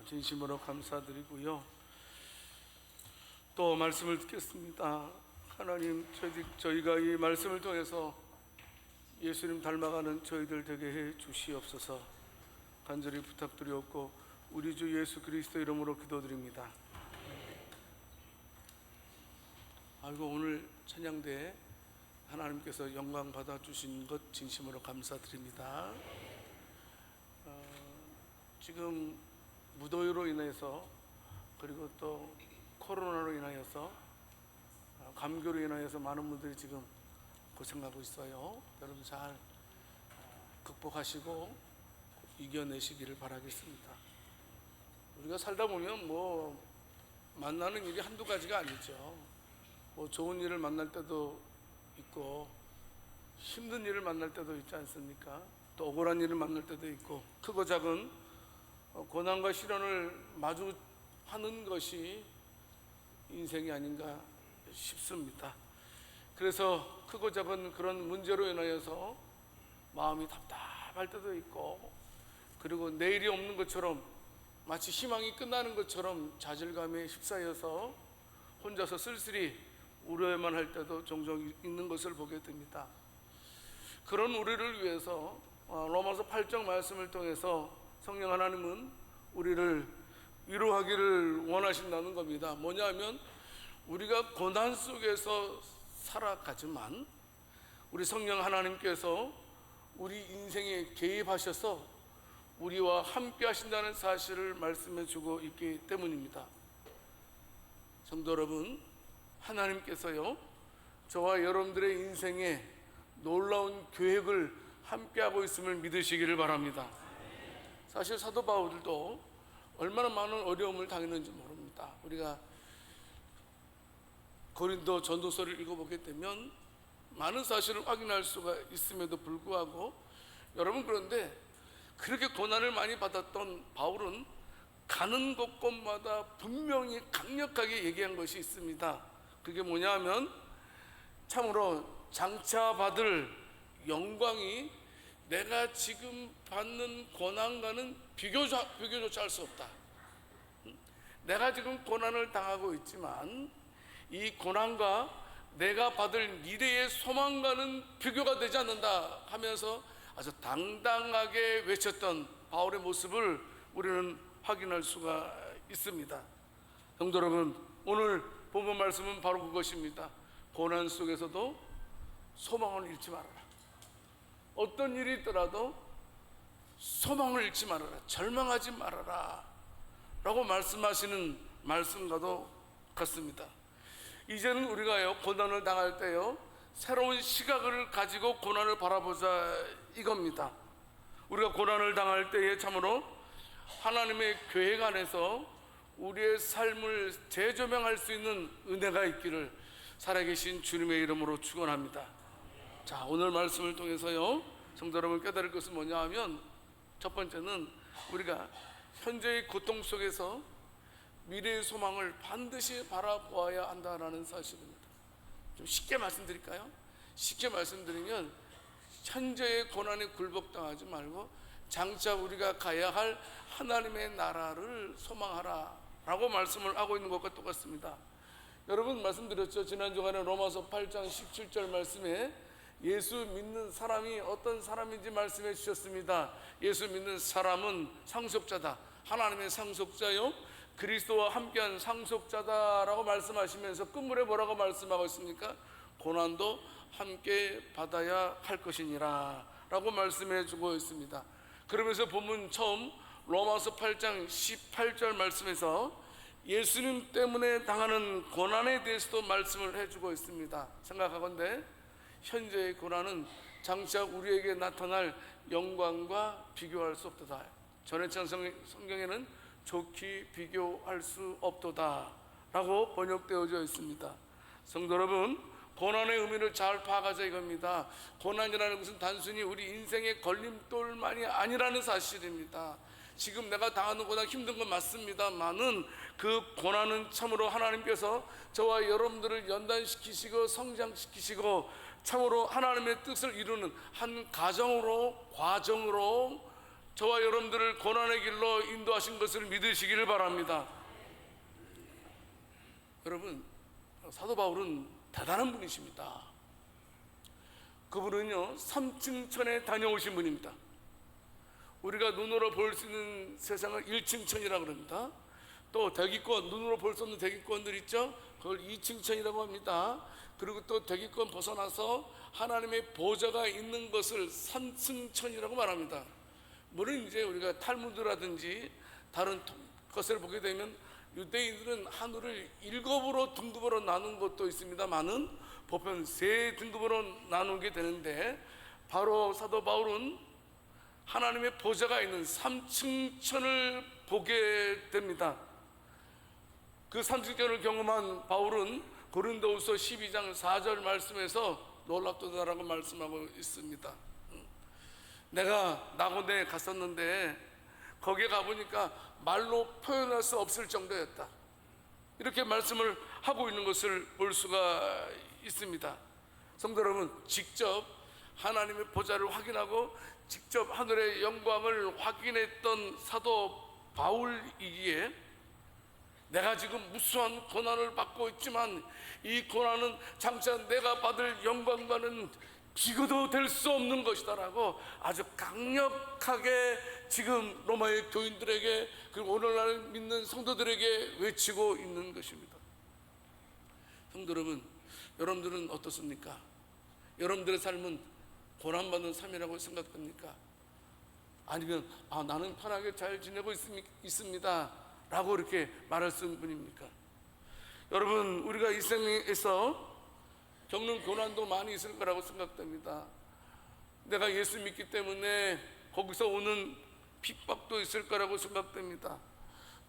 진심으로 감사드리고요. 또 말씀을 듣겠습니다. 하나님, 저희가 이 말씀을 통해서 예수님 닮아가는 저희들 되게 해 주시옵소서 간절히 부탁드리옵고 우리 주 예수 그리스도 이름으로 기도드립니다. 아이고, 오늘 찬양대에 하나님께서 영광 받아주신 것 진심으로 감사드립니다. 지금 무더위로 인해서 그리고 또 코로나로 인하여서 감기로 인하여서 많은 분들이 지금 고생하고 있어요. 여러분 잘 극복하시고 이겨내시기를 바라겠습니다. 우리가 살다 보면 뭐 만나는 일이 한두 가지가 아니죠. 뭐 좋은 일을 만날 때도 있고 힘든 일을 만날 때도 있지 않습니까? 또 억울한 일을 만날 때도 있고 크고 작은 고난과 시련을 마주하는 것이 인생이 아닌가 싶습니다. 그래서 크고 작은 그런 문제로 인하여서 마음이 답답할 때도 있고 그리고 내일이 없는 것처럼 마치 희망이 끝나는 것처럼 좌절감에 휩싸여서 혼자서 쓸쓸히 울어야만 할 때도 종종 있는 것을 보게 됩니다. 그런 우리를 위해서 로마서 8장 말씀을 통해서 성령 하나님은 우리를 위로하기를 원하신다는 겁니다. 뭐냐면 우리가 고난 속에서 살아가지만 우리 성령 하나님께서 우리 인생에 개입하셔서 우리와 함께 하신다는 사실을 말씀해 주고 있기 때문입니다. 성도 여러분, 하나님께서요 저와 여러분들의 인생에 놀라운 계획을 함께 하고 있음을 믿으시기를 바랍니다. 사실 사도 바울도 얼마나 많은 어려움을 당했는지 모릅니다. 우리가 고린도 전도서를 읽어보게 되면 많은 사실을 확인할 수가 있음에도 불구하고 여러분, 그런데 그렇게 고난을 많이 받았던 바울은 가는 곳곳마다 분명히 강력하게 얘기한 것이 있습니다. 그게 뭐냐 하면 참으로 장차 받을 영광이 내가 지금 받는 고난과는 비교조차 할 수 없다. 내가 지금 고난을 당하고 있지만 이 고난과 내가 받을 미래의 소망과는 비교가 되지 않는다 하면서 아주 당당하게 외쳤던 바울의 모습을 우리는 확인할 수가 있습니다. 성도 여러분, 오늘 본문 말씀은 바로 그것입니다. 고난 속에서도 소망을 잃지 말아라. 어떤 일이 있더라도 소망을 잃지 말아라, 절망하지 말아라 라고 말씀하시는 말씀과도 같습니다. 이제는 우리가요 고난을 당할 때요 새로운 시각을 가지고 고난을 바라보자 이겁니다. 우리가 고난을 당할 때에 참으로 하나님의 계획 안에서 우리의 삶을 재조명할 수 있는 은혜가 있기를 살아계신 주님의 이름으로 축원합니다. 자, 오늘 말씀을 통해서요 성도 여러분 깨달을 것은 뭐냐 하면 첫 번째는 우리가 현재의 고통 속에서 미래의 소망을 반드시 바라보아야 한다는 사실입니다. 좀 쉽게 말씀드릴까요? 쉽게 말씀드리면 현재의 고난에 굴복당하지 말고 장차 우리가 가야 할 하나님의 나라를 소망하라 라고 말씀을 하고 있는 것과 똑같습니다. 여러분 말씀드렸죠. 지난 주간에 로마서 8장 17절 말씀에 예수 믿는 사람이 어떤 사람인지 말씀해 주셨습니다. 예수 믿는 사람은 상속자다. 하나님의 상속자요 그리스도와 함께한 상속자다라고 말씀하시면서 끝물에 뭐라고 말씀하고 있습니까? 고난도 함께 받아야 할 것이니라 라고 말씀해 주고 있습니다. 그러면서 본문 처음 로마서 8장 18절 말씀에서 예수님 때문에 당하는 고난에 대해서도 말씀을 해주고 있습니다. 생각하건대 현재의 고난은 장차 우리에게 나타날 영광과 비교할 수 없도다. 전해찬 성경에는 좋게 비교할 수 없도다 라고 번역되어져 있습니다. 성도 여러분, 고난의 의미를 잘 파악하자 이겁니다. 고난이라는 것은 단순히 우리 인생의 걸림돌만이 아니라는 사실입니다. 지금 내가 당하는 고난 힘든 건 맞습니다만은 그 고난은 참으로 하나님께서 저와 여러분들을 연단시키시고 성장시키시고 참으로 하나님의 뜻을 이루는 한 과정으로 저와 여러분들을 고난의 길로 인도하신 것을 믿으시기를 바랍니다. 여러분, 사도 바울은 대단한 분이십니다. 그분은요 3층천에 다녀오신 분입니다. 우리가 눈으로 볼 수 있는 세상을 1층천이라고 합니다. 또 대기권, 눈으로 볼 수 없는 대기권들 있죠, 그걸 2층천이라고 합니다. 그리고 또 대기권 벗어나서 하나님의 보좌가 있는 것을 3층천이라고 말합니다. 물론 이제 우리가 탈무드라든지 다른 것을 보게 되면 유대인들은 하늘을 7으로 등급으로 나눈 것도 있습니다만은 보편 3등급으로 나누게 되는데, 바로 사도 바울은 하나님의 보좌가 있는 3층천을 보게 됩니다. 그 3층천을 경험한 바울은 고린도후서 12장 4절 말씀에서 놀랍도다라고 말씀하고 있습니다. 내가 낙원에 갔었는데 거기에 가보니까 말로 표현할 수 없을 정도였다, 이렇게 말씀을 하고 있는 것을 볼 수가 있습니다. 성도 여러분, 직접 하나님의 보좌를 확인하고 직접 하늘의 영광을 확인했던 사도 바울이기에 내가 지금 무수한 고난을 받고 있지만 이 고난은 장차 내가 받을 영광과는 비교도 될 수 없는 것이다라고 아주 강력하게 지금 로마의 교인들에게, 그리고 오늘날 믿는 성도들에게 외치고 있는 것입니다. 성도 여러분, 여러분들은 어떻습니까? 여러분들의 삶은 고난받는 삶이라고 생각됩니까? 아니면 나는 편하게 잘 지내고 있습니다 라고 이렇게 말할 수 있는 분입니까? 여러분, 우리가 이 생에서 겪는 고난도 많이 있을 거라고 생각됩니다. 내가 예수 믿기 때문에 거기서 오는 핍박도 있을 거라고 생각됩니다.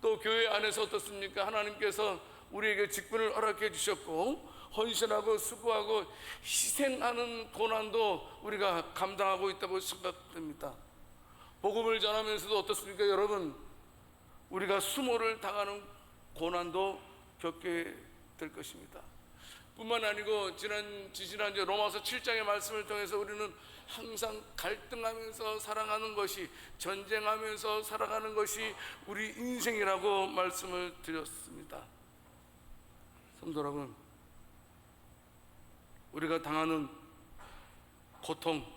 또 교회 안에서 어떻습니까? 하나님께서 우리에게 직분을 허락해 주셨고 헌신하고 수고하고 희생하는 고난도 우리가 감당하고 있다고 생각됩니다. 복음을 전하면서도 어떻습니까? 여러분, 우리가 수모를 당하는 고난도 겪게 될 것입니다. 뿐만 아니고 지난주 로마서 7장의 말씀을 통해서 우리는 항상 갈등하면서 살아가는 것이, 전쟁하면서 살아가는 것이 우리 인생이라고 말씀을 드렸습니다. 성도 여러분, 우리가 당하는 고통,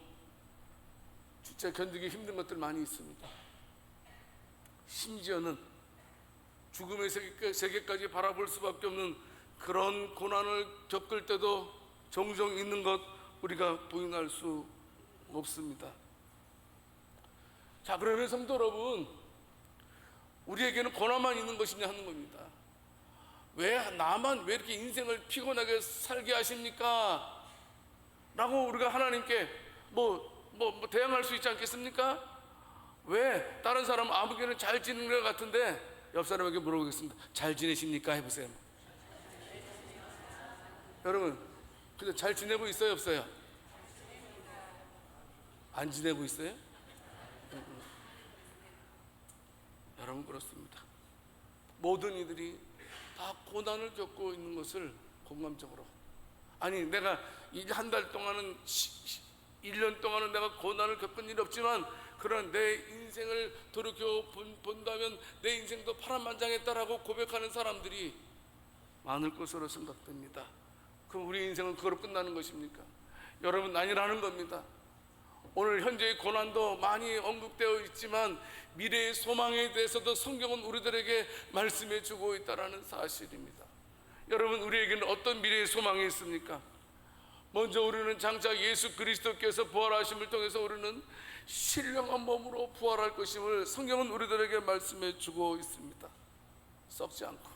진짜 견디기 힘든 것들 많이 있습니다. 심지어는 죽음의 세계까지 바라볼 수밖에 없는 그런 고난을 겪을 때도 종종 있는 것 우리가 부인할 수 없습니다. 자, 그러면 성도 여러분, 우리에게는 고난만 있는 것이냐 하는 겁니다. 나만 왜 이렇게 인생을 피곤하게 살게 하십니까? 라고 우리가 하나님께 대항할 수 있지 않겠습니까? 왜 다른 사람 아무개는 잘 지내는 것 같은데 옆 사람에게 물어보겠습니다. 잘 지내십니까? 해보세요. 여러분, 근데 잘 지내고 있어요, 없어요? 안 지내고 있어요? 여러분, 그렇습니다. 모든 이들이 다 고난을 겪고 있는 것을 공감적으로, 아니 내가 한 달 동안은 1년 동안은 내가 고난을 겪은 일이 없지만 그런 내 인생을 돌이켜 본다면 내 인생도 파란만장했다라고 고백하는 사람들이 많을 것으로 생각됩니다. 그럼 우리 인생은 그거로 끝나는 것입니까? 여러분, 아니라는 겁니다. 오늘 현재의 고난도 많이 언급되어 있지만 미래의 소망에 대해서도 성경은 우리들에게 말씀해 주고 있다는 사실입니다. 여러분, 우리에게는 어떤 미래의 소망이 있습니까? 먼저 우리는 장차 예수 그리스도께서 부활하심을 통해서 우리는 신령한 몸으로 부활할 것임을 성경은 우리들에게 말씀해 주고 있습니다. 썩지 않고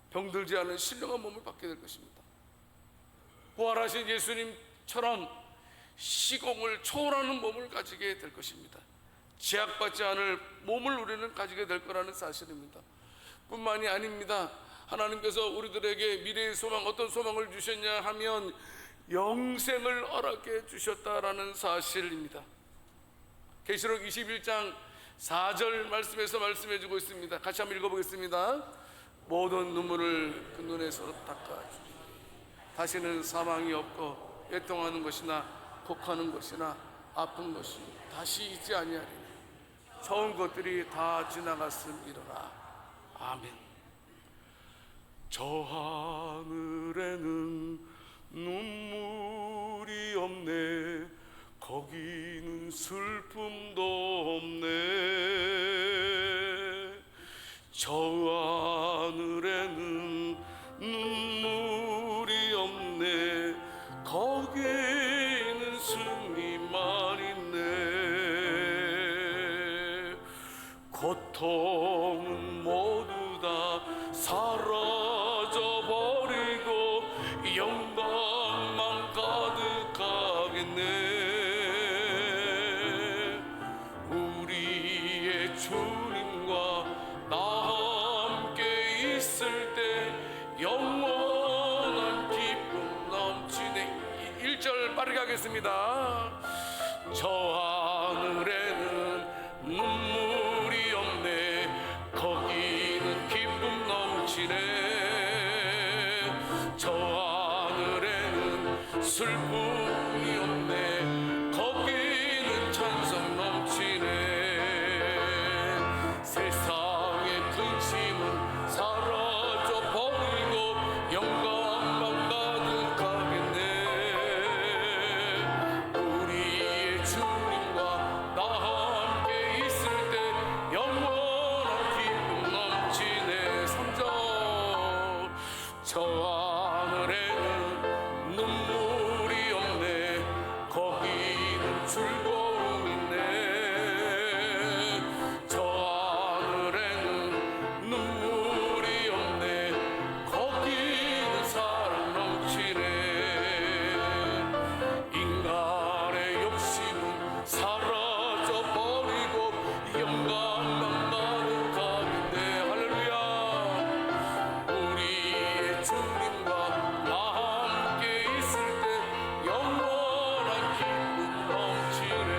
병들지 않은 신령한 몸을 받게 될 것입니다. 부활하신 예수님처럼 시공을 초월하는 몸을 가지게 될 것입니다. 제약받지 않을 몸을 우리는 가지게 될 거라는 사실입니다. 뿐만이 아닙니다. 하나님께서 우리들에게 미래의 소망, 어떤 소망을 주셨냐 하면 영생을 허락해 주셨다라는 사실입니다. 계시록 21장 4절 말씀에서 말씀해 주고 있습니다. 같이 한번 읽어보겠습니다. 모든 눈물을 그 눈에서 닦아주리. 다시는 사망이 없고 애통하는 것이나 곡하는 것이나 아픈 것이 다시 있지 아니하리니 좋은 것들이 다 지나갔음이로라. 아멘. 저 하늘에는 눈물이 없네, 거기는 슬픔도 없네. 저 하늘에는 눈물이 없네, 거기는 승리만 있네. 고통은 모두 다 사라져버리고 영광만 가득하겠네. 우리의 주님과 나 함께 있을 때 영원한 기쁨 넘치네. 1절 빠르게 하겠습니다. 저 하늘에는 눈물이 없네, 거기는 기쁨 넘치네. 저 하늘에는 슬픔이 없네, 거기는 찬송 넘치네. 세상의 근심은 사라져버리고 영광만 가득하겠네. 우리의 주님과 나 함께 있을 때 영원한 기쁨 넘치네. 3절. 저 하늘에는 눈물이 없네, 거기는 즐거움 있네. 저 하늘에는 눈물이 없네, 거기는 사랑 넘치네. 인간의 욕심은 사라져버리고 영광만 가득하겠네. 할렐루야. 우리의 주님과 나 함께 있을 때 영원한 기쁨 넘치네.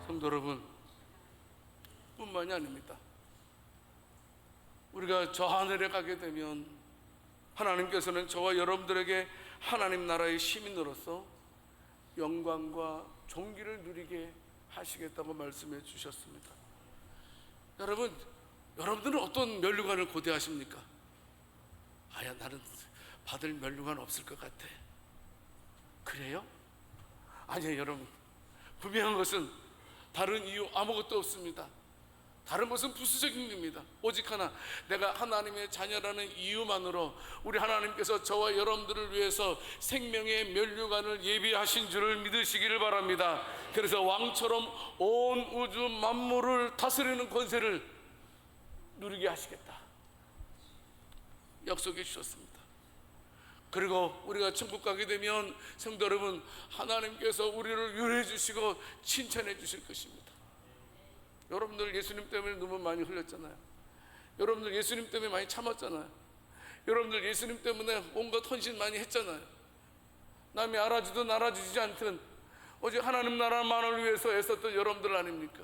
성도 여러분, 뿐만이 아닙니다. 우리가 저 하늘에 가게 되면 하나님께서는 저와 여러분들에게 하나님 나라의 시민으로서 영광과 존귀를 누리게 하시겠다고 말씀해 주셨습니다. 여러분, 여러분들은 어떤 면류관을 고대하십니까? 아야, 나는 받을 면류관 없을 것 같아. 그래요? 아니요, 여러분. 분명한 것은 다른 이유 아무것도 없습니다. 다른 것은 부수적인 겁니다. 오직 하나, 내가 하나님의 자녀라는 이유만으로 우리 하나님께서 저와 여러분들을 위해서 생명의 면류관을 예비하신 줄을 믿으시기를 바랍니다. 그래서 왕처럼 온 우주 만물을 다스리는 권세를 누리게 하시겠다 약속해 주셨습니다. 그리고 우리가 천국 가게 되면 성도 여러분, 하나님께서 우리를 위로해 주시고 칭찬해 주실 것입니다. 여러분들 예수님 때문에 눈물 많이 흘렸잖아요. 여러분들 예수님 때문에 많이 참았잖아요. 여러분들 예수님 때문에 온갖 헌신 많이 했잖아요. 남이 알아주든 알아주지 않든 오직 하나님 나라만을 위해서 애썼던 여러분들 아닙니까?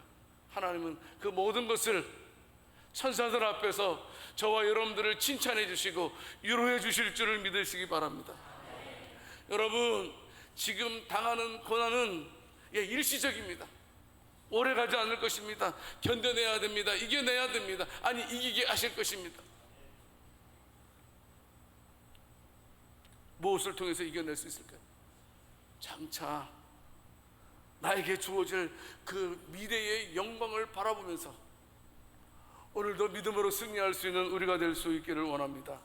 하나님은 그 모든 것을 천사들 앞에서 저와 여러분들을 칭찬해 주시고 위로해 주실 줄을 믿으시기 바랍니다. 여러분, 지금 당하는 고난은 일시적입니다. 오래 가지 않을 것입니다. 견뎌내야 됩니다. 이겨내야 됩니다. 아니, 이기게 하실 것입니다. 무엇을 통해서 이겨낼 수 있을까요? 장차 나에게 주어질 그 미래의 영광을 바라보면서 오늘도 믿음으로 승리할 수 있는 우리가 될 수 있기를 원합니다.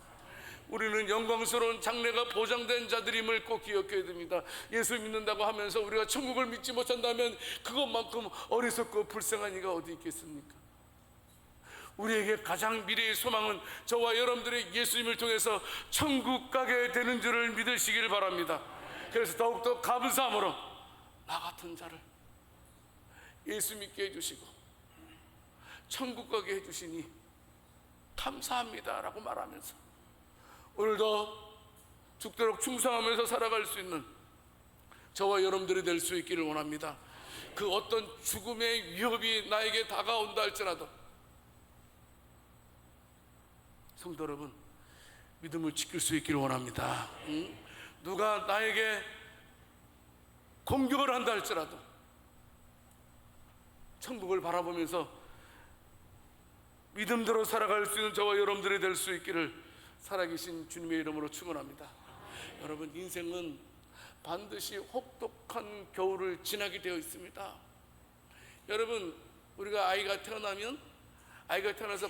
우리는 영광스러운 장래가 보장된 자들임을 꼭 기억해야 됩니다. 예수 믿는다고 하면서 우리가 천국을 믿지 못한다면 그것만큼 어리석고 불쌍한 이가 어디 있겠습니까? 우리에게 가장 미래의 소망은 저와 여러분들의 예수님을 통해서 천국 가게 되는 줄을 믿으시기를 바랍니다. 그래서 더욱더 감사함으로 나 같은 자를 예수 믿게 해주시고 천국 가게 해주시니 감사합니다 라고 말하면서 오늘도 죽도록 충성하면서 살아갈 수 있는 저와 여러분들이 될 수 있기를 원합니다. 그 어떤 죽음의 위협이 나에게 다가온다 할지라도 성도 여러분, 믿음을 지킬 수 있기를 원합니다. 누가 나에게 공격을 한다 할지라도 천국을 바라보면서 믿음대로 살아갈 수 있는 저와 여러분들이 될 수 있기를 살아계신 주님의 이름으로 축원합니다. 여러분, 인생은 반드시 혹독한 겨울을 지나게 되어 있습니다. 여러분, 우리가 아이가 태어나서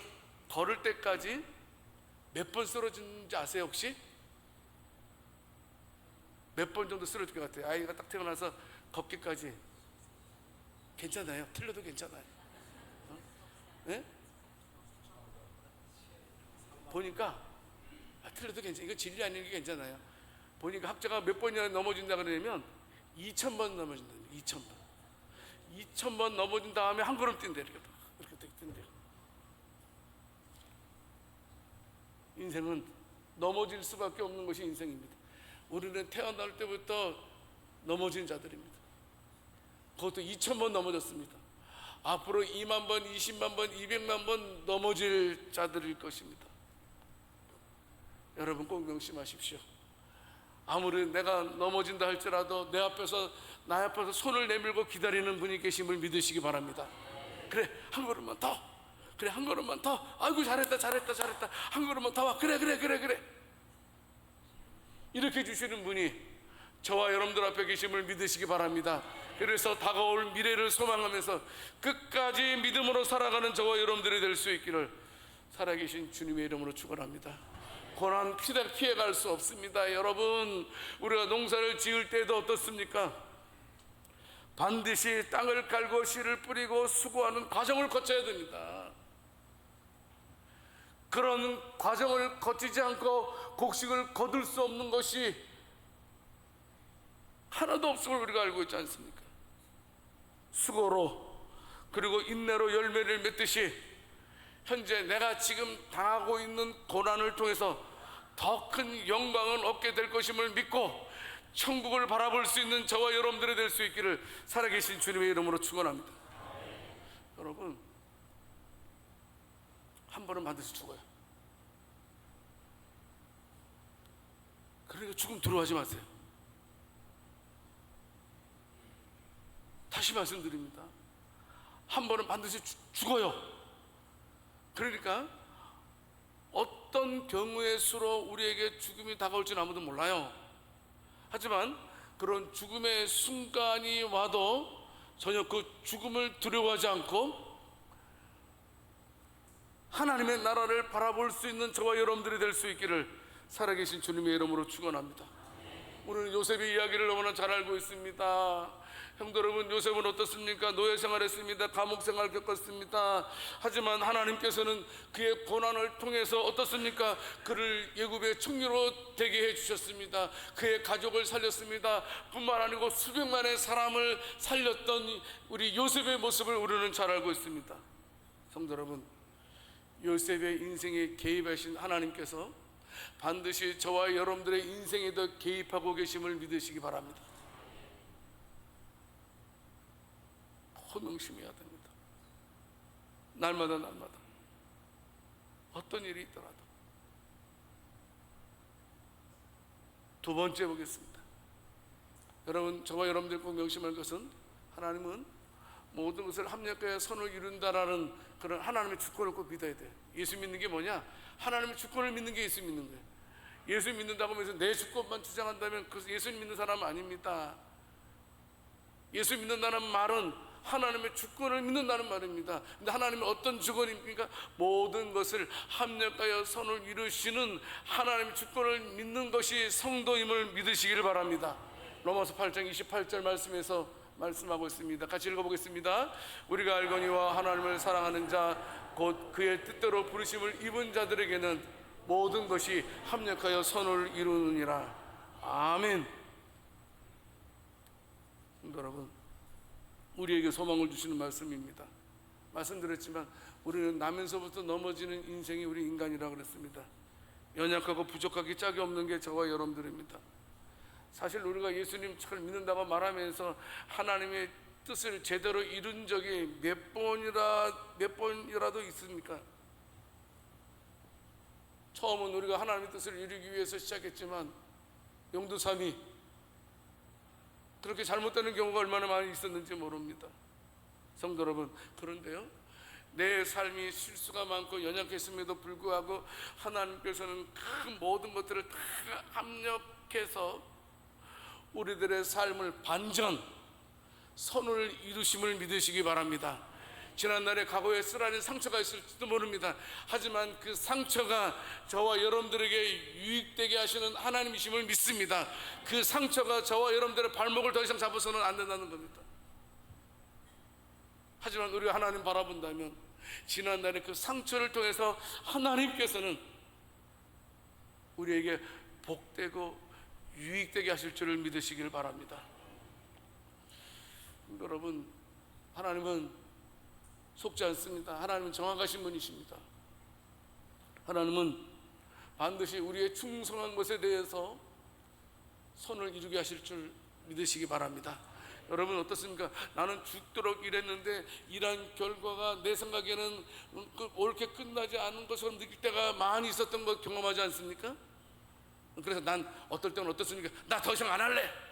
걸을 때까지 몇 번 쓰러지는지 아세요 혹시? 몇 번 정도 쓰러질 것 같아요? 아이가 딱 태어나서 걷기까지. 괜찮아요? 틀려도 괜찮아요. 네? 보니까 틀려도 괜찮아요. 이거 진리 아닌 게 괜찮아요. 보니까 학자가 몇 번이나 넘어진다 그러냐면 2000번 넘어진다. 2000번. 2000번 넘어진 다음에 한 걸음 뛴대. 이렇게 뛴대요. 인생은 넘어질 수밖에 없는 것이 인생입니다. 우리는 태어날 때부터 넘어진 자들입니다. 그것도 2000번 넘어졌습니다. 앞으로 2만 번, 20만 번, 200만 번 넘어질 자들일 것입니다. 여러분 꼭 명심하십시오. 아무리 내가 넘어진다 할지라도 나 앞에서 손을 내밀고 기다리는 분이 계심을 믿으시기 바랍니다. 그래, 한 걸음만 더. 그래, 한 걸음만 더. 아이고, 잘했다. 한 걸음만 더 와. 그래. 이렇게 주시는 분이 저와 여러분들 앞에 계심을 믿으시기 바랍니다. 그래서 다가올 미래를 소망하면서 끝까지 믿음으로 살아가는 저와 여러분들이 될 수 있기를 살아계신 주님의 이름으로 축원합니다. 고난 피해갈 수 없습니다. 여러분, 우리가 농사를 지을 때도 어떻습니까? 반드시 땅을 갈고 씨를 뿌리고 수고하는 과정을 거쳐야 됩니다. 그런 과정을 거치지 않고 곡식을 거둘 수 없는 것이 하나도 없음을 우리가 알고 있지 않습니까? 수고로 그리고 인내로 열매를 맺듯이 현재 내가 지금 당하고 있는 고난을 통해서 더 큰 영광을 얻게 될 것임을 믿고 천국을 바라볼 수 있는 저와 여러분들이 될 수 있기를 살아계신 주님의 이름으로 축원합니다. 여러분, 한 번은 반드시 죽어요. 그러니까 죽음 두려워하지 마세요. 다시 말씀드립니다. 한 번은 반드시 죽어요. 그러니까 어떤 경우의 수로 우리에게 죽음이 다가올지는 아무도 몰라요. 하지만 그런 죽음의 순간이 와도 전혀 그 죽음을 두려워하지 않고 하나님의 나라를 바라볼 수 있는 저와 여러분들이 될 수 있기를 살아계신 주님의 이름으로 축원합니다. 우리는 요셉의 이야기를 너무나 잘 알고 있습니다. 형도 여러분, 요셉은 어떻습니까? 노예 생활했습니다. 감옥 생활 겪었습니다. 하지만 하나님께서는 그의 고난을 통해서 어떻습니까? 그를 애굽의 총리로 되게 해주셨습니다. 그의 가족을 살렸습니다. 뿐만 아니고 수백만의 사람을 살렸던 우리 요셉의 모습을 우리는 잘 알고 있습니다. 성도 여러분, 요셉의 인생에 개입하신 하나님께서 반드시 저와 여러분들의 인생에도 개입하고 계심을 믿으시기 바랍니다. 명심해야 됩니다. 날마다 어떤 일이 있더라도. 두 번째 보겠습니다. 여러분, 저와 여러분들 꼭 명심할 것은 하나님은 모든 것을 합력하여 선을 이룬다라는 그런 하나님의 주권을 꼭 믿어야 돼요. 예수 믿는 게 뭐냐? 하나님의 주권을 믿는 게 예수 믿는 거예요. 예수 믿는다고 하면서 내 주권만 주장한다면 그것은 예수 믿는 사람은 아닙니다. 예수 믿는다는 말은 하나님의 주권을 믿는다는 말입니다. 근데 하나님은 어떤 주권입니까? 모든 것을 합력하여 선을 이루시는 하나님의 주권을 믿는 것이 성도임을 믿으시기를 바랍니다. 로마서 8장 28절 말씀에서 말씀하고 있습니다. 같이 읽어보겠습니다. 우리가 알거니와 하나님을 사랑하는 자 곧 그의 뜻대로 부르심을 입은 자들에게는 모든 것이 합력하여 선을 이루느니라. 아멘. 여러분, 우리에게 소망을 주시는 말씀입니다. 말씀드렸지만 우리는 나면서부터 넘어지는 인생이 우리 인간이라고 그랬습니다. 연약하고 부족하기 짝이 없는 게 저와 여러분들입니다. 사실 우리가 예수님 잘 믿는다고 말하면서 하나님의 뜻을 제대로 이룬 적이 몇 번이라도 있습니까? 처음은 우리가 하나님의 뜻을 이루기 위해서 시작했지만 용두삼이 그렇게 잘못되는 경우가 얼마나 많이 있었는지 모릅니다. 성도 여러분, 그런데요, 내 삶이 실수가 많고 연약했음에도 불구하고 하나님께서는 그 모든 것들을 다 합력해서 우리들의 삶을 반전, 선을 이루심을 믿으시기 바랍니다. 지난날에 과거에 쓰라린 상처가 있을지도 모릅니다. 하지만 그 상처가 저와 여러분들에게 유익되게 하시는 하나님이심을 믿습니다. 그 상처가 저와 여러분들의 발목을 더 이상 잡아서는 안 된다는 겁니다. 하지만 우리가 하나님 바라본다면 지난날의 그 상처를 통해서 하나님께서는 우리에게 복되고 유익되게 하실 줄을 믿으시길 바랍니다. 여러분, 하나님은 속지 않습니다. 하나님은 정확하신 분이십니다. 하나님은 반드시 우리의 충성한 것에 대해서 선을 이루게 하실 줄 믿으시기 바랍니다. 여러분 어떻습니까? 나는 죽도록 일했는데 일한 결과가 내 생각에는 옳게 끝나지 않은 것처럼 느낄 때가 많이 있었던 거 경험하지 않습니까? 그래서 난 어떨 때는 어떻습니까? 나 더 이상 안 할래!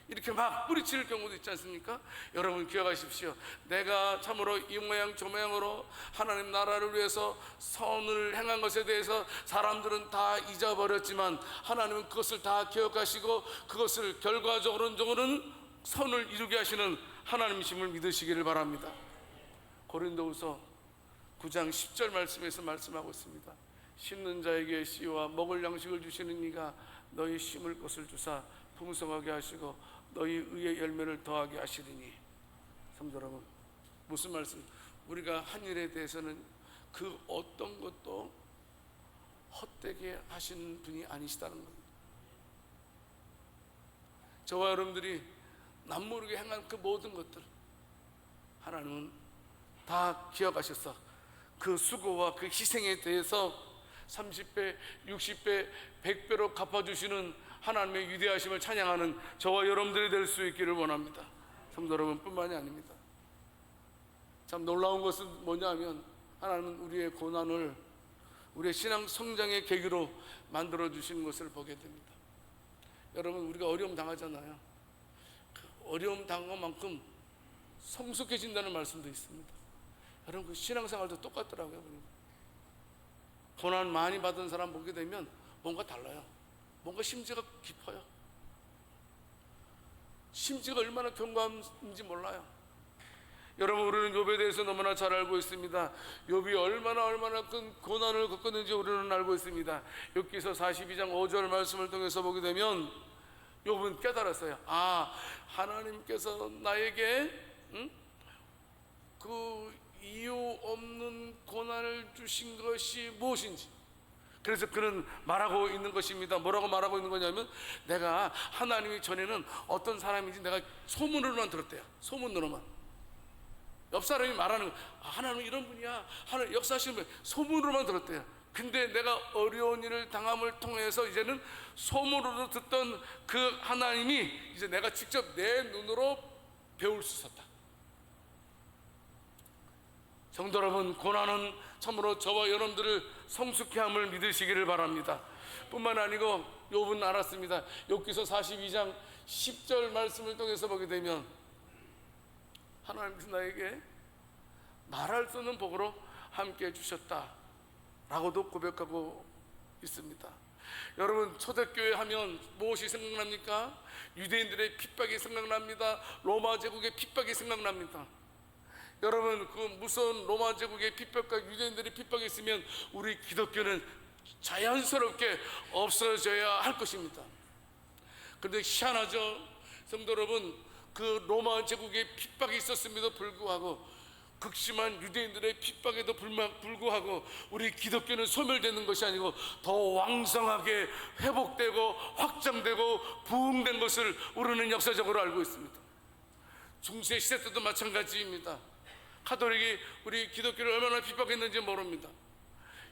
이렇게 막 뿌리칠 경우도 있지 않습니까? 여러분 기억하십시오. 내가 참으로 이 모양 저 모양으로 하나님 나라를 위해서 선을 행한 것에 대해서 사람들은 다 잊어버렸지만 하나님은 그것을 다 기억하시고 그것을 결과적으로는 선을 이루게 하시는 하나님이심을 믿으시기를 바랍니다. 고린도후서 9장 10절 말씀에서 말씀하고 있습니다. 심는 자에게 씨와 먹을 양식을 주시는 이가 너희 심을 것을 주사 풍성하게 하시고 너희 의의 열매를 더하게 하시리니. 성도 여러분, 무슨 말씀? 우리가 한 일에 대해서는 그 어떤 것도 헛되게 하시는 분이 아니시다는 겁니다. 저와 여러분들이 남모르게 행한 그 모든 것들 하나님은 다 기억하셔서 그 수고와 그 희생에 대해서 30배, 60배, 100배로 갚아주시는 하나님의 위대하심을 찬양하는 저와 여러분들이 될 수 있기를 원합니다. 성도 여러분 뿐만이 아닙니다. 참 놀라운 것은 뭐냐면 하나님은 우리의 고난을 우리의 신앙 성장의 계기로 만들어 주시는 것을 보게 됩니다. 여러분 우리가 어려움 당하잖아요. 그 어려움 당한 것만큼 성숙해진다는 말씀도 있습니다. 여러분 그 신앙생활도 똑같더라고요. 고난 많이 받은 사람 보게 되면 뭔가 달라요. 뭔가 심지가 깊어요. 심지가 얼마나 견고한지 몰라요. 여러분 우리는 욥에 대해서 너무나 잘 알고 있습니다. 욥이 얼마나 큰 고난을 겪었는지 우리는 알고 있습니다. 욥기서 42장 5절 말씀을 통해서 보게 되면 욥은 깨달았어요. 아, 하나님께서 나에게 그 이유 없는 고난을 주신 것이 무엇인지. 그래서 그는 말하고 있는 것입니다. 뭐라고 말하고 있는 거냐면 내가 하나님이 전에는 어떤 사람인지 내가 소문으로만 들었대요. 소문으로만. 옆 사람이 말하는 거, 아, 하나님은 이런 분이야, 하나님 역사하시는 분, 소문으로만 들었대요. 근데 내가 어려운 일을 당함을 통해서 이제는 소문으로 듣던 그 하나님이 이제 내가 직접 내 눈으로 배울 수 있었다. 성도 여러분, 고난은 참으로 저와 여러분들을 성숙해 함을 믿으시기를 바랍니다. 뿐만 아니고 욥은 알았습니다. 욥기서 42장 10절 말씀을 통해서 보게 되면 하나님께서 나에게 말할 수 없는 복으로 함께 해주셨다 라고도 고백하고 있습니다. 여러분 초대교회 하면 무엇이 생각납니까? 유대인들의 핍박이 생각납니다. 로마 제국의 핍박이 생각납니다. 여러분 그 무서운 로마 제국의 핍박과 유대인들의 핍박이 있으면 우리 기독교는 자연스럽게 없어져야 할 것입니다. 그런데 희한하죠. 성도 여러분, 그 로마 제국의 핍박이 있었음에도 불구하고 극심한 유대인들의 핍박에도 불구하고 우리 기독교는 소멸되는 것이 아니고 더 왕성하게 회복되고 확장되고 부흥된 것을 우리는 역사적으로 알고 있습니다. 중세 시대 때도 마찬가지입니다. 카톨릭이 우리 기독교를 얼마나 핍박했는지 모릅니다.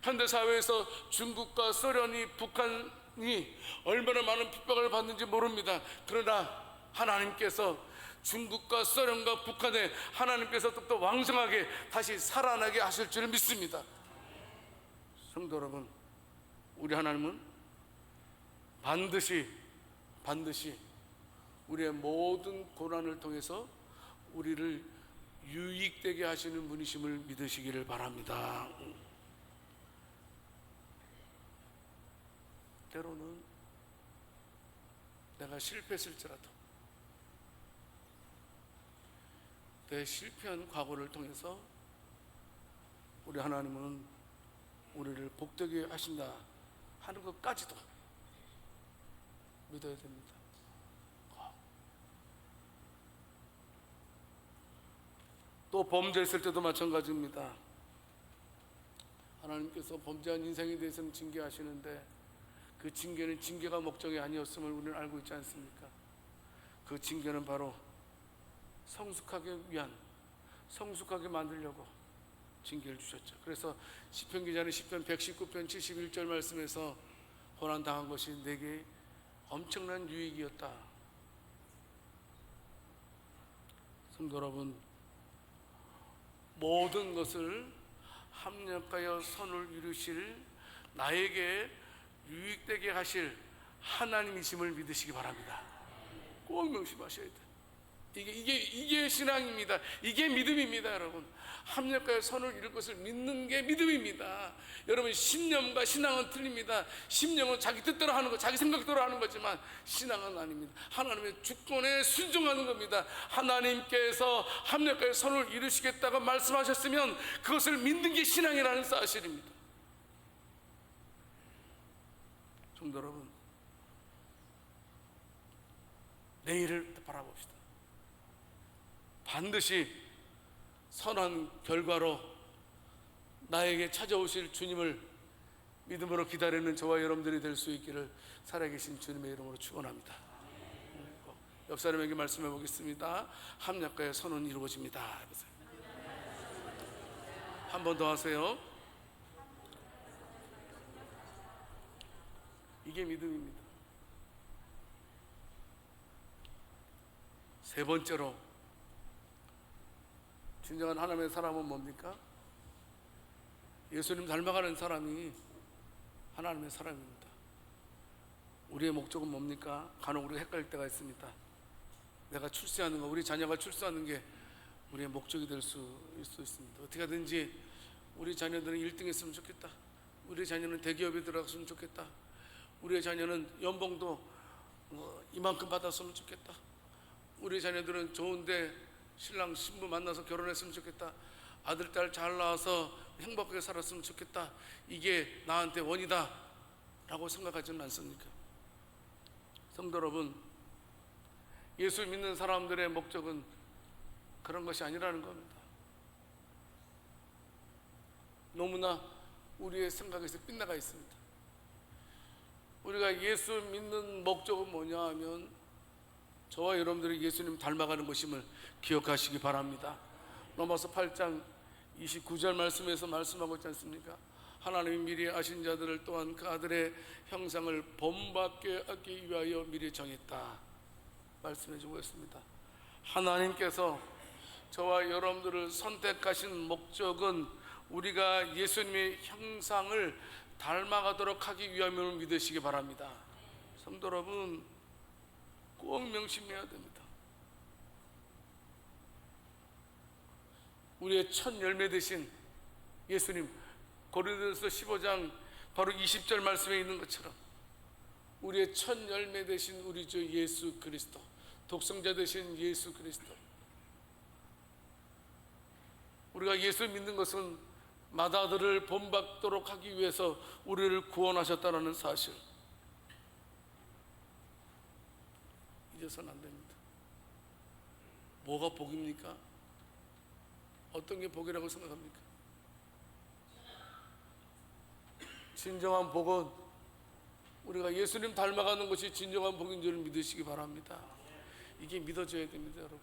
현대사회에서 중국과 소련이 북한이 얼마나 많은 핍박을 받는지 모릅니다. 그러나 하나님께서 중국과 소련과 북한에 하나님께서 또 왕성하게 다시 살아나게 하실 줄 믿습니다. 성도 여러분, 우리 하나님은 반드시 우리의 모든 고난을 통해서 우리를 유익되게 하시는 분이심을 믿으시기를 바랍니다. 때로는 내가 실패했을지라도 내 실패한 과거를 통해서 우리 하나님은 우리를 복되게 하신다 하는 것까지도 믿어야 됩니다. 또 범죄했을 때도 마찬가지입니다. 하나님께서 범죄한 인생에 대해서는 징계하시는데 그 징계는 징계가 목적이 아니었음을 우리는 알고 있지 않습니까? 그 징계는 바로 성숙하게 위한, 성숙하게 만들려고 징계를 주셨죠. 그래서 시편 기자는 시편 119편 71절 말씀에서 고난당한 것이 내게 엄청난 유익이었다. 성도 여러분, 모든 것을 합력하여 선을 이루실 나에게 유익되게 하실 하나님이심을 믿으시기 바랍니다. 꼭 명심하셔야 돼요. 이게 신앙입니다. 이게 믿음입니다. 여러분, 합력하여 선을 이룰 것을 믿는 게 믿음입니다. 여러분, 신념과 신앙은 틀립니다. 신념은 자기 뜻대로 하는 거, 자기 생각대로 하는 거지만 신앙은 아닙니다. 하나님의 주권에 순종하는 겁니다. 하나님께서 합력하여 선을 이루시겠다고 말씀하셨으면 그것을 믿는 게 신앙이라는 사실입니다. 성도 여러분, 내일을 바라봅시다. 반드시 선한 결과로 나에게 찾아오실 주님을 믿음으로 기다리는 저와 여러분들이 될 수 있기를 살아계신 주님의 이름으로 축원합니다. 옆 사람에게 말씀해 보겠습니다. 합력하여 선은 이루어집니다. 한 번 더 하세요. 이게 믿음입니다. 세 번째로, 진정한 하나님의 사람은 뭡니까? 예수님 닮아가는 사람이 하나님의 사람입니다. 우리의 목적은 뭡니까? 간혹 우리가 헷갈릴 때가 있습니다. 내가 출세하는 거, 우리 자녀가 출세하는 게 우리의 목적이 될 수 있습니다. 어떻게 하든지 우리 자녀들은 1등 했으면 좋겠다. 우리 자녀는 대기업에 들어갔으면 좋겠다. 우리의 자녀는 연봉도 이만큼 받았으면 좋겠다. 우리 자녀들은 좋은데 신랑 신부 만나서 결혼했으면 좋겠다. 아들 딸 잘 낳아서 행복하게 살았으면 좋겠다. 이게 나한테 원이다 라고 생각하지는 않습니까? 성도 여러분, 예수 믿는 사람들의 목적은 그런 것이 아니라는 겁니다. 너무나 우리의 생각에서 빗나가 있습니다. 우리가 예수 믿는 목적은 뭐냐 하면 저와 여러분들이 예수님 닮아가는 것임을 기억하시기 바랍니다. 로마서 8장 29절 말씀에서 말씀하고 있지 않습니까? 하나님이 미리 아신 자들을 또한 그 아들의 형상을 본받게 하기 위하여 미리 정했다 말씀해 주고 있습니다. 하나님께서 저와 여러분들을 선택하신 목적은 우리가 예수님의 형상을 닮아가도록 하기 위함을 믿으시기 바랍니다. 성도 여러분, 꼭 명심해야 됩니다. 우리의 첫 열매 되신 예수님, 고린도전서 15장 바로 20절 말씀에 있는 것처럼 우리의 첫 열매 되신 우리 주 예수 그리스도, 독생자 되신 예수 그리스도, 우리가 예수 믿는 것은 맏아들을 본받도록 하기 위해서 우리를 구원하셨다는 사실 잊어서는 안 됩니다. 뭐가 복입니까? 어떤 게 복이라고 생각합니까? 진정한 복은 우리가 예수님 닮아가는 것이 진정한 복인 줄 믿으시기 바랍니다. 이게 믿어져야 됩니다. 여러분,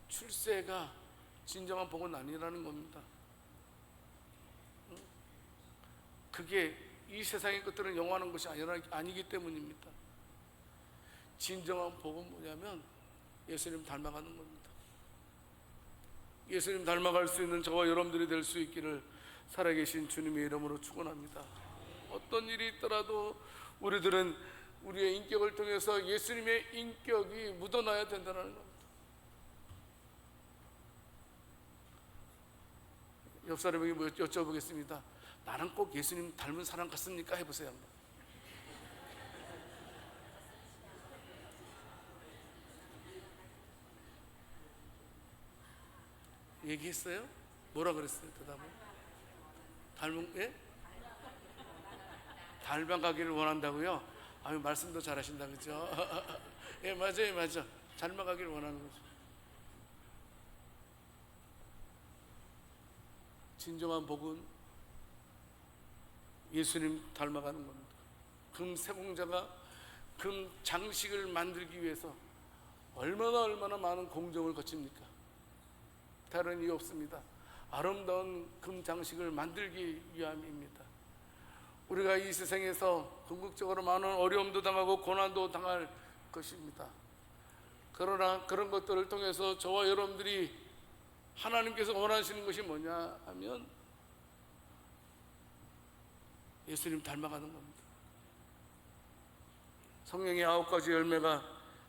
출세가 진정한 복은 아니라는 겁니다. 그게 이 세상의 것들은 영원한 것이 아니기 때문입니다. 진정한 복은 뭐냐면 예수님 닮아가는 겁니다. 예수님 닮아갈 수 있는 저와 여러분들이 될 수 있기를 살아계신 주님의 이름으로 축원합니다. 어떤 일이 있더라도 우리들은 우리의 인격을 통해서 예수님의 인격이 묻어나야 된다는 겁니다. 옆 사람에게 여쭤보겠습니다. 나는 꼭 예수님 닮은 사람 같습니까? 해보세요 한번. 얘기했어요? 뭐라 그랬어요? 대답은? 예? 닮아가기를 원한다고요? 아유, 말씀도 잘하신다, 그죠? 예, 맞아요, 맞아. 닮아가기를 원하는 거죠. 진정한 복은 예수님 닮아가는 겁니다. 금 세공자가 금 장식을 만들기 위해서 얼마나 많은 공정을 거칩니까? 다른 이유 없습니다. 아름다운 금 장식을 만들기 위함입니다. 우리가 이 세상에서 궁극적으로 많은 어려움도 당하고 고난도 당할 것입니다. 그러나 그런 것들을 통해서 저와 여러분들이 하나님께서 원하시는 것이 뭐냐 하면 예수님 닮아가는 겁니다. 성령의 9가지 열매가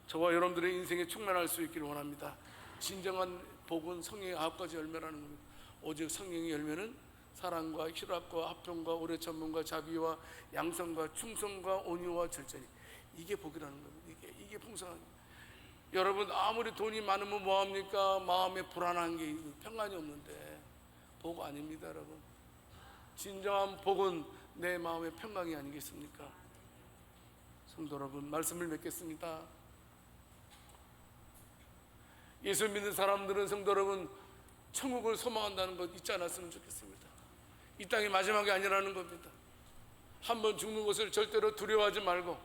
저와 여러분들의 인생에 충만할 수 있기를 원합니다. 진정한 복은 성령의 9가지 열매라는 겁니다. 오직 성령의 열매는 사랑과 희락과 화평과 오래 참음과 자비와 양선과 충성과 온유와 절제니, 이게 복이라는 겁니다. 이게 풍성한 겁니다. 여러분, 아무리 돈이 많으면 뭐합니까? 마음에 불안한 게 평안이 없는데 복 아닙니다. 여러분, 진정한 복은 내 마음의 평강이 아니겠습니까? 성도 여러분, 말씀을 맺겠습니다. 예수 믿는 사람들은, 성도 여러분, 천국을 소망한다는 것 잊지 않았으면 좋겠습니다. 이 땅이 마지막이 아니라는 겁니다. 한번 죽는 것을 절대로 두려워하지 말고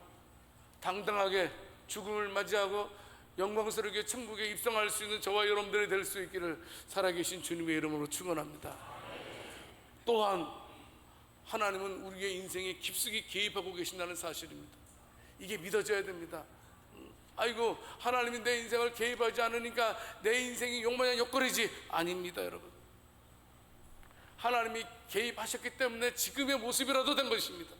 당당하게 죽음을 맞이하고 영광스럽게 천국에 입성할 수 있는 저와 여러분들이 될 수 있기를 살아계신 주님의 이름으로 축원합니다. 또한 하나님은 우리의 인생에 깊숙이 개입하고 계신다는 사실입니다. 이게 믿어져야 됩니다. 아이고, 하나님이 내 인생을 개입하지 않으니까 내 인생이 욕망의 욕거리지. 아닙니다, 여러분. 하나님이 개입하셨기 때문에 지금의 모습이라도 된 것입니다.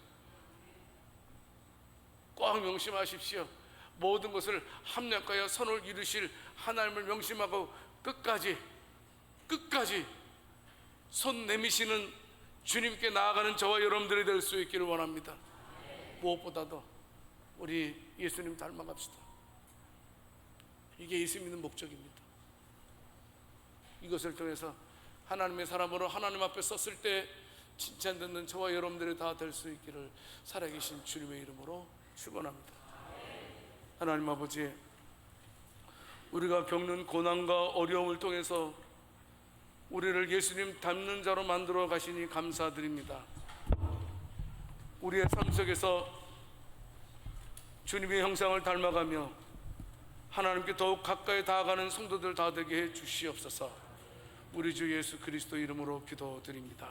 꼭 명심하십시오. 모든 것을 합력하여 선을 이루실 하나님을 명심하고 끝까지 손 내미시는 주님께 나아가는 저와 여러분들이 될 수 있기를 원합니다. 무엇보다도 우리 예수님 닮아갑시다. 이게 예수 믿는 목적입니다. 이것을 통해서 하나님의 사람으로 하나님 앞에 섰을 때 칭찬 듣는 저와 여러분들이 다 될 수 있기를 살아계신 주님의 이름으로 축원합니다. 하나님 아버지, 우리가 겪는 고난과 어려움을 통해서 우리를 예수님 닮는 자로 만들어 가시니 감사드립니다. 우리의 삶 속에서 주님의 형상을 닮아가며 하나님께 더욱 가까이 다가가는 성도들 다 되게 해 주시옵소서. 우리 주 예수 그리스도 이름으로 기도드립니다.